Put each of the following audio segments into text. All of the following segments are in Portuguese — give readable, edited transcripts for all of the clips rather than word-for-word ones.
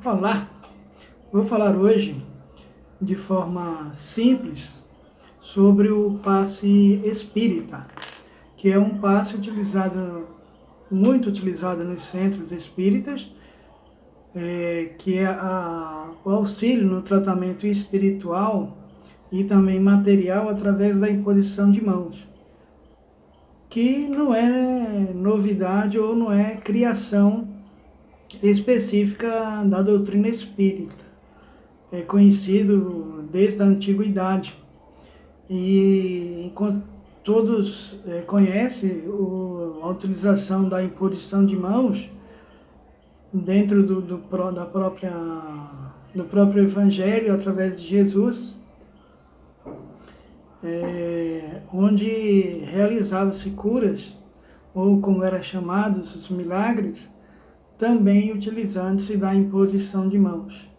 Olá, vou falar hoje de forma simples sobre o passe espírita, que é um passe muito utilizado nos centros espíritas, que é o auxílio no tratamento espiritual e também material através da imposição de mãos, que não é novidade ou não é criação específica da doutrina espírita. É conhecido desde a antiguidade. E enquanto todos conhecem a utilização da imposição de mãos dentro do próprio Evangelho, através de Jesus, onde realizavam-se curas, ou como era chamados, os milagres, também utilizando-se da imposição de mãos.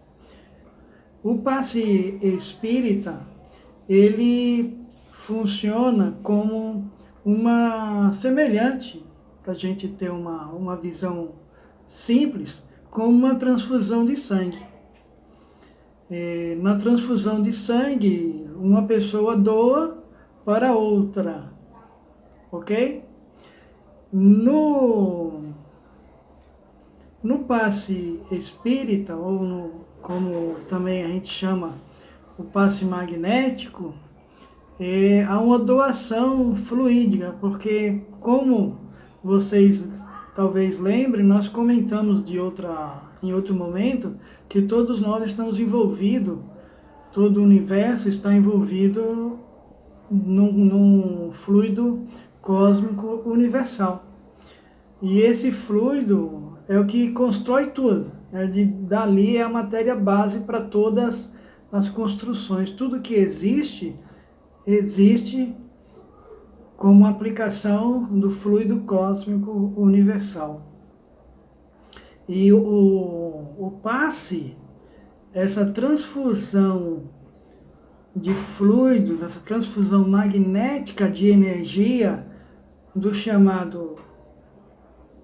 O passe espírita, ele funciona como uma semelhante, para a gente ter uma visão simples, como uma transfusão de sangue. Na transfusão de sangue, uma pessoa doa para outra, ok? No passe espírita, como também a gente chama o passe magnético, há uma doação fluídica, porque, como vocês talvez lembrem, nós comentamos em outro momento, que todos nós estamos envolvidos, todo o universo está envolvido num fluido cósmico universal. E esse fluido é o que constrói tudo. Dali é a matéria base para todas as construções. Tudo que existe como aplicação do fluido cósmico universal. E o passe, essa transfusão de fluidos, essa transfusão magnética de energia do chamado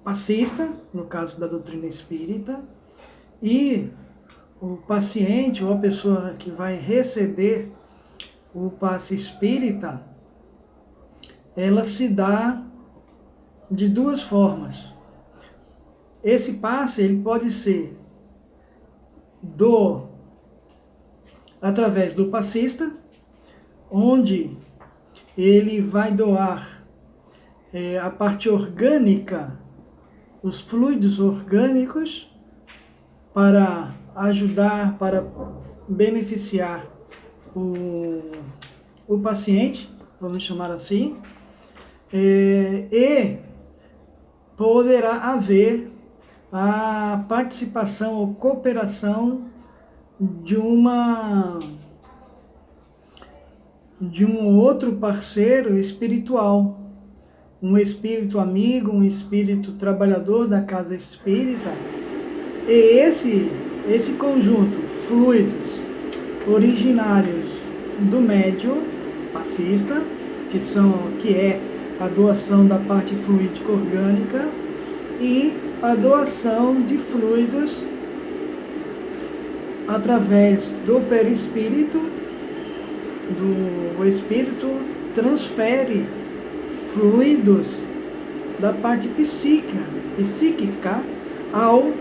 passista, no caso da doutrina espírita, e o paciente ou a pessoa que vai receber o passe espírita, ela se dá de duas formas. Esse passe ele pode ser através do passista, onde ele vai doar a parte orgânica, os fluidos orgânicos, para ajudar, para beneficiar o paciente, vamos chamar assim, e poderá haver a participação ou cooperação de um outro parceiro espiritual, um espírito amigo, um espírito trabalhador da casa espírita. E esse conjunto, fluidos originários do médium passista, que é a doação da parte fluídica orgânica, e a doação de fluidos através do perispírito, o espírito transfere fluidos da parte psíquica ao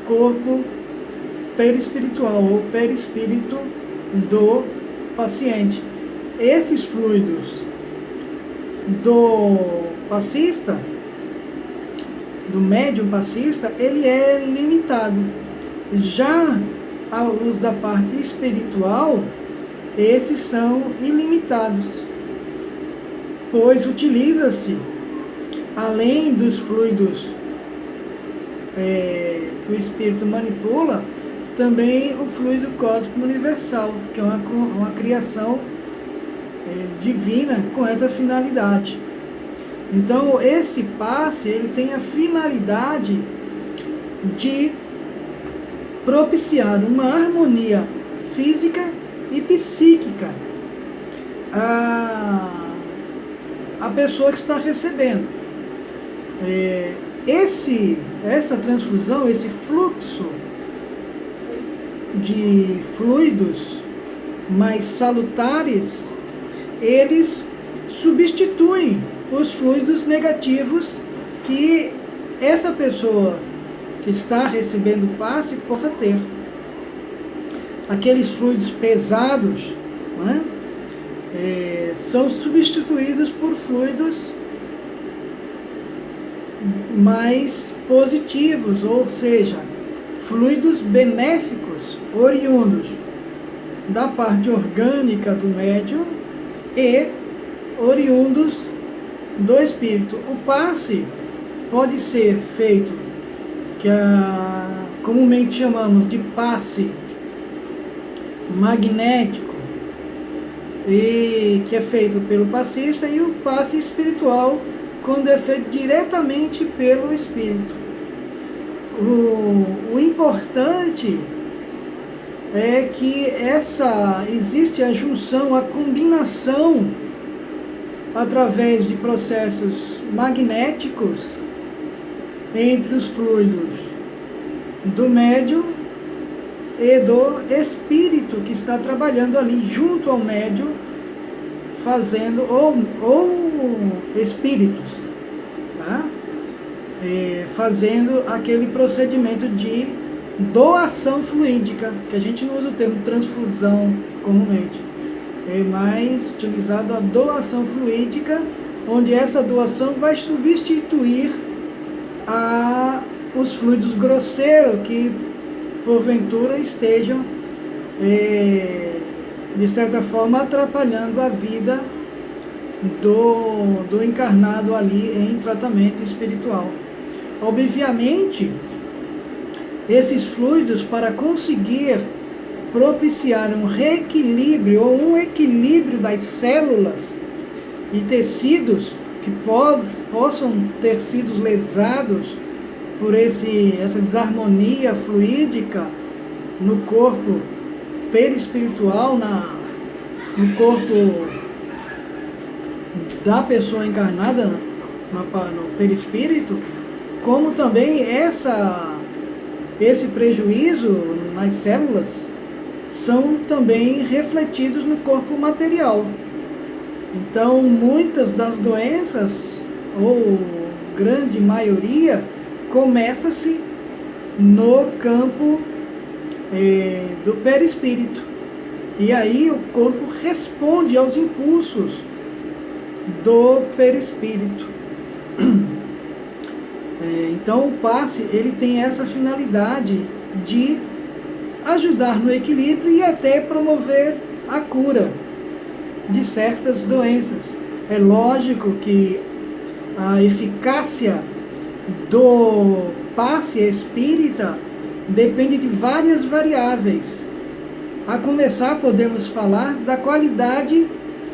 corpo perispiritual, ou perispírito do paciente. Esses fluidos do passista, do médium passista, ele é limitado. Já os da parte espiritual, esses são ilimitados, pois utiliza-se, além dos fluidos que o espírito manipula, também o fluido cósmico universal, que é uma criação divina com essa finalidade. Então, esse passe, ele tem a finalidade de propiciar uma harmonia física e psíquica a pessoa que está recebendo. Essa transfusão, esse fluxo de fluidos mais salutares, eles substituem os fluidos negativos que essa pessoa que está recebendo o passe possa ter. Aqueles fluidos pesados, né, são substituídos por fluidos mais positivos, ou seja, fluidos benéficos, oriundos da parte orgânica do médium e oriundos do espírito. O passe pode ser feito, que comumente chamamos de passe magnético, e que é feito pelo passista, e o passe espiritual, quando é feito diretamente pelo espírito. O importante é que existe a junção, a combinação através de processos magnéticos entre os fluidos do médium e do espírito que está trabalhando ali junto ao médium, fazendo, ou espíritos, tá? Fazendo aquele procedimento de doação fluídica, que a gente não usa o termo transfusão comumente, é mais utilizado a doação fluídica, onde essa doação vai substituir os fluidos grosseiros que porventura estejam de certa forma atrapalhando a vida do encarnado ali em tratamento espiritual. Obviamente, esses fluidos, para conseguir propiciar um reequilíbrio ou um equilíbrio das células e tecidos que possam ter sido lesados por essa desarmonia fluídica no corpo perispiritual, no corpo da pessoa encarnada, no perispírito, como também esse prejuízo nas células são também refletidos no corpo material. Então, muitas das doenças, ou grande maioria, começa-se no campo do perispírito. E aí o corpo responde aos impulsos do perispírito. Então, o passe, ele tem essa finalidade de ajudar no equilíbrio e até promover a cura de certas doenças. É lógico que a eficácia do passe espírita depende de várias variáveis. A começar, podemos falar da qualidade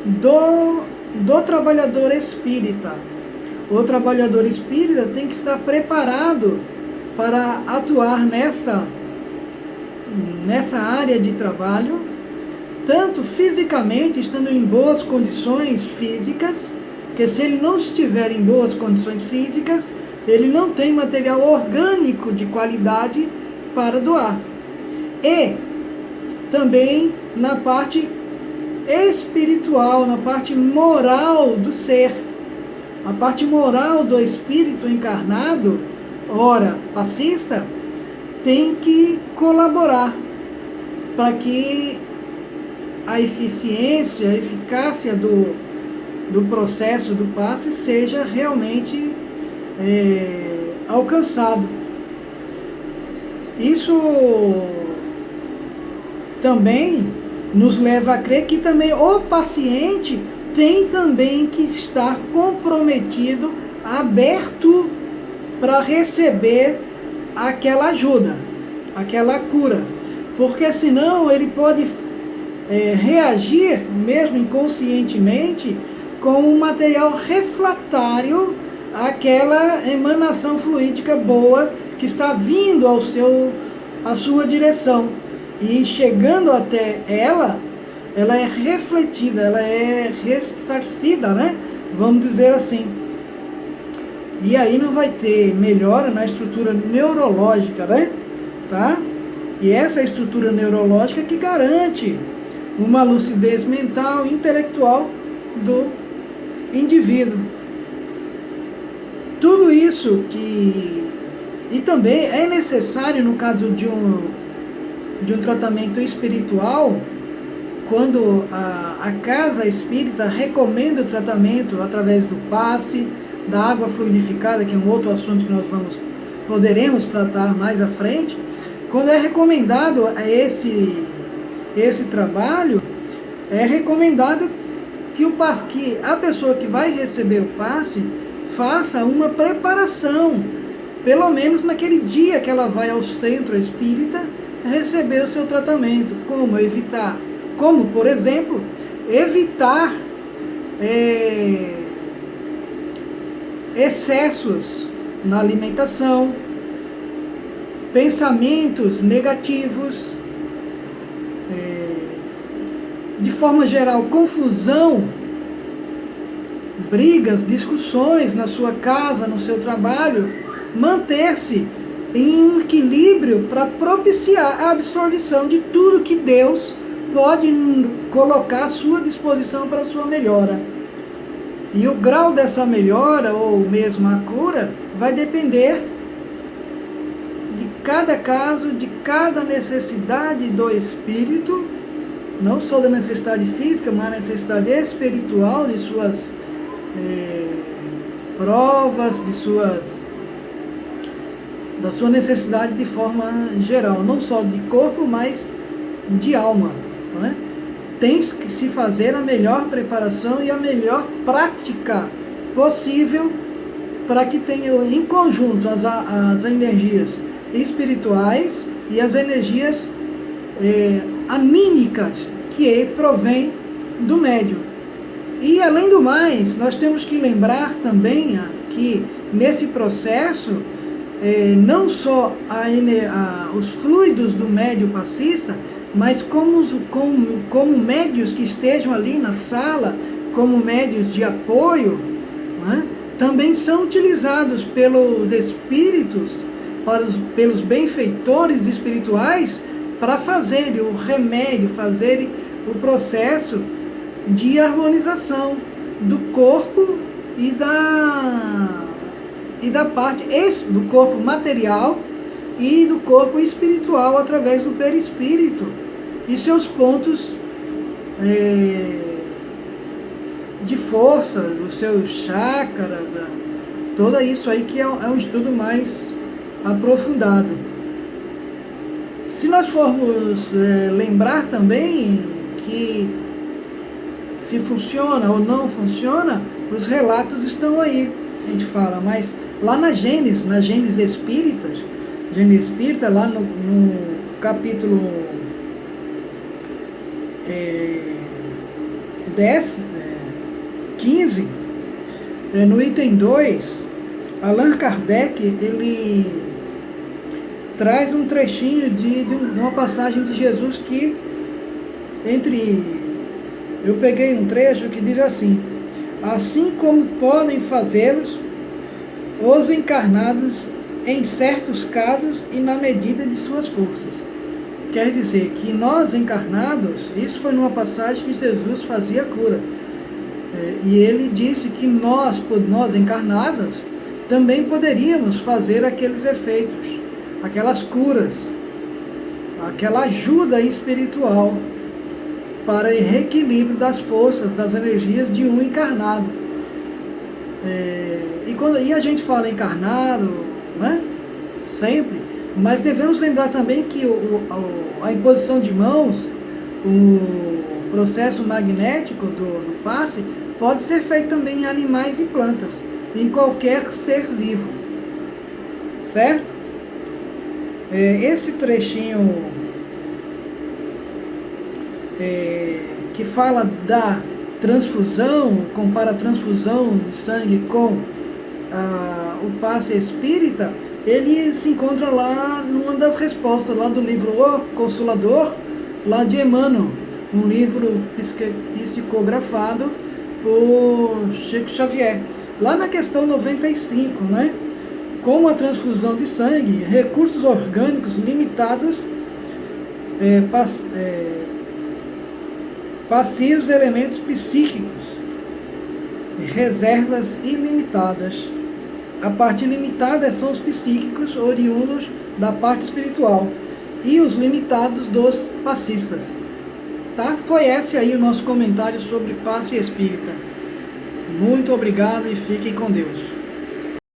do trabalhador espírita. O trabalhador espírita tem que estar preparado para atuar nessa área de trabalho, tanto fisicamente, estando em boas condições físicas, que se ele não estiver em boas condições físicas, ele não tem material orgânico de qualidade para doar. E também na parte espiritual, na parte moral do ser. A parte moral do espírito encarnado, ora, passista, tem que colaborar para que a eficiência, a eficácia do processo do passe seja realmente alcançado. Isso também nos leva a crer que também o paciente tem também que estar comprometido, aberto para receber aquela ajuda, aquela cura, porque senão ele pode reagir, mesmo inconscientemente, com um material refratário àquela emanação fluídica boa que está vindo à sua direção. E chegando até ela é refletida, ela é ressarcida, né? Vamos dizer assim. E aí não vai ter melhora na estrutura neurológica, né? Tá? E essa é a estrutura neurológica que garante uma lucidez mental e intelectual do indivíduo. Tudo isso e também é necessário, no caso de um tratamento espiritual, quando a casa espírita recomenda o tratamento através do passe, da água fluidificada, que é um outro assunto que nós poderemos tratar mais à frente, quando é recomendado esse trabalho, é recomendado que a pessoa que vai receber o passe faça uma preparação, pelo menos naquele dia que ela vai ao centro espírita receber o seu tratamento. Como, por exemplo, evitar excessos na alimentação, pensamentos negativos, de forma geral, confusão, brigas, discussões na sua casa, no seu trabalho, manter-se em um equilíbrio para propiciar a absorção de tudo que Deus pode colocar à sua disposição para a sua melhora. E o grau dessa melhora, ou mesmo a cura, vai depender de cada caso, de cada necessidade do espírito, não só da necessidade física, mas a necessidade espiritual, de suas provas, da sua necessidade de forma geral, não só de corpo, mas de alma, não é? Tem que se fazer a melhor preparação e a melhor prática possível para que tenha em conjunto as energias espirituais e as energias anímicas que provém do médium. E além do mais, nós temos que lembrar também que nesse processo não só os fluidos do médium passista, mas como médios que estejam ali na sala, como médios de apoio, né, também são utilizados pelos espíritos, pelos benfeitores espirituais, para fazerem o remédio, fazerem o processo de harmonização do corpo e da parte do corpo material e do corpo espiritual através do perispírito e seus pontos de força, dos seus chakras, tudo isso aí que é um estudo mais aprofundado. Se nós formos lembrar também que se funciona ou não funciona, os relatos estão aí, a gente fala, mas lá na Gênesis espírita, lá no capítulo 15, no item 2, Allan Kardec, ele traz um trechinho de uma passagem de Jesus que, eu peguei um trecho que diz assim: assim como podem fazê-los os encarnados em certos casos e na medida de suas forças. Quer dizer que nós encarnados, isso foi numa passagem que Jesus fazia cura, e ele disse que nós encarnados, também poderíamos fazer aqueles efeitos, aquelas curas, aquela ajuda espiritual para o reequilíbrio das forças, das energias de um encarnado. E a gente fala encarnado, né? Sempre, mas devemos lembrar também que a imposição de mãos, o processo magnético do passe, pode ser feito também em animais e plantas, em qualquer ser vivo, certo? Esse trechinho que fala da transfusão, compara a transfusão de sangue com o passe espírita, ele se encontra lá numa das respostas, lá do livro O Consolador, lá de Emmanuel, um livro psicografado por Chico Xavier. Lá na questão 95, né? Com a transfusão de sangue, recursos orgânicos limitados passivos elementos psíquicos, reservas ilimitadas. A parte limitada são os psíquicos oriundos da parte espiritual e os limitados dos passistas. Tá? Foi esse aí o nosso comentário sobre passe espírita. Muito obrigado e fiquem com Deus.